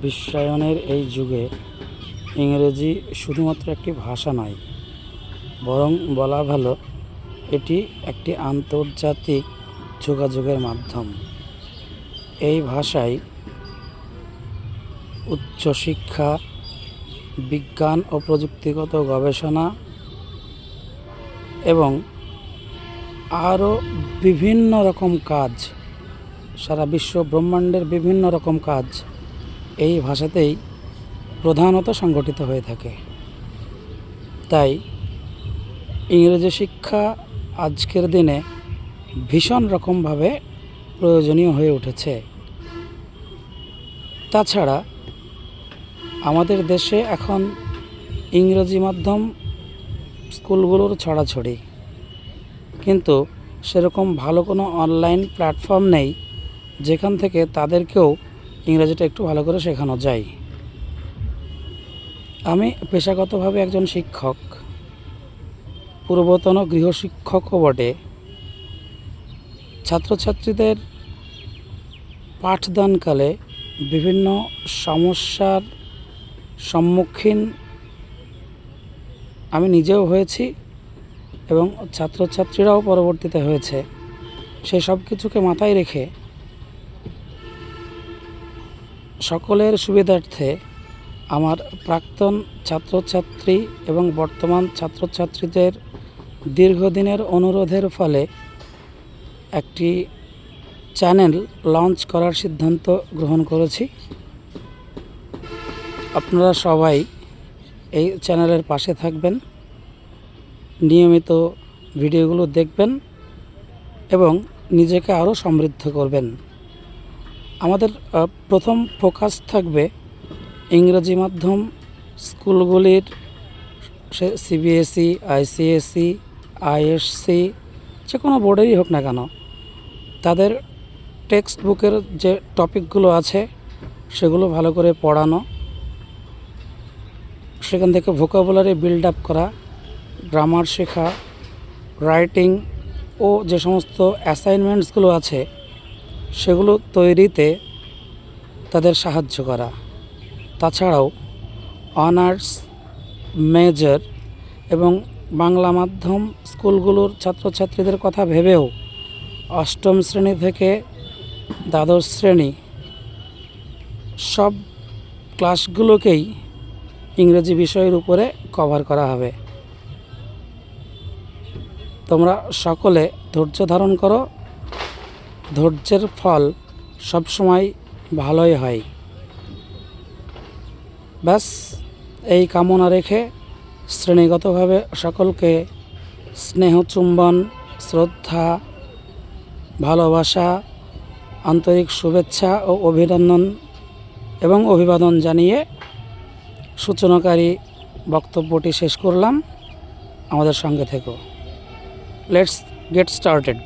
বিশ্বায়নের এই যুগে ইংরেজি শুধুমাত্র একটি ভাষা নয়, বরং বলা ভালো এটি একটি আন্তর্জাতিক যোগাযোগের মাধ্যম। এই ভাষায় উচ্চশিক্ষা, বিজ্ঞান ও প্রযুক্তিগত গবেষণা এবং আরও বিভিন্ন রকম কাজ, সারা বিশ্ব ব্রহ্মাণ্ডের বিভিন্ন রকম কাজ এই ভাষাতেই প্রধানত সংগঠিত হয়ে থাকে। তাই ইংরেজি শিক্ষা আজকের দিনে ভীষণ রকমভাবে প্রয়োজনীয় হয়ে উঠেছে। তাছাড়া আমাদের দেশে এখন ইংরেজি মাধ্যম স্কুলগুলোর ছড়াছড়ি, কিন্তু সেরকম ভালো কোনো অনলাইন প্ল্যাটফর্ম নেই যেখান থেকে তাদেরকেও ইংরেজিটা একটু ভালো করে শেখানো যায়। আমি পেশাগতভাবে একজন শিক্ষক, পূর্বতন গৃহশিক্ষকও বটে। ছাত্রছাত্রীদের পাঠদানকালে বিভিন্ন সমস্যার সম্মুখীন আমি নিজেও হয়েছি এবং ছাত্রছাত্রীরাও পরবর্তীতে হয়েছে। সেই সব কিছুকে মাথায় রেখে সকলের সুবিধার্থে আমার প্রাক্তন ছাত্রছাত্রী এবং বর্তমান ছাত্রছাত্রীদের দীর্ঘদিনের অনুরোধের ফলে একটি চ্যানেল লঞ্চ করার সিদ্ধান্ত গ্রহণ করেছি। আপনারা সবাই এই চ্যানেলের পাশে থাকবেন, নিয়মিত ভিডিওগুলো দেখবেন এবং নিজেকে আরও সমৃদ্ধ করবেন। আমাদের প্রথম ফোকাস থাকবে ইংরেজি মাধ্যম স্কুলগুলির, সিবিএসই, আইসিএসই, আইএসসি, যে কোনো বোর্ডেরই হোক না কেন, তাদের টেক্সট বুকের যে টপিকগুলো আছে সেগুলো ভালো করে পড়ানো, সেখান থেকে ভোকাবুলারি বিল্ড আপ করা, গ্রামার শেখা, রাইটিং ও যে সমস্ত অ্যাসাইনমেন্টসগুলো আছে সেগুলো তৈরিতে তাদের সাহায্য করা। তাছাড়াও অনার্স, মেজর এবং বাংলা মাধ্যম স্কুলগুলোর ছাত্রছাত্রীদের কথা ভেবেও অষ্টম শ্রেণী থেকে দ্বাদশ শ্রেণী সব ক্লাসগুলোকেই ইংরেজি বিষয়ের উপরে কভার করা হবে। তোমরা সকলে ধৈর্য ধারণ করো, ধৈর্যের ফল সবসময় ভালোই হয়। ব্যাস, এই কামনা রেখে শ্রেণীগতভাবে সকলকে স্নেহ চুম্বন, শ্রদ্ধা, ভালোবাসা, আন্তরিক শুভেচ্ছা ও অভিবাদন জানিয়ে সূচনাকারী বক্তব্যটি শেষ করলাম। আমাদের সঙ্গে থেকো। Let's get started.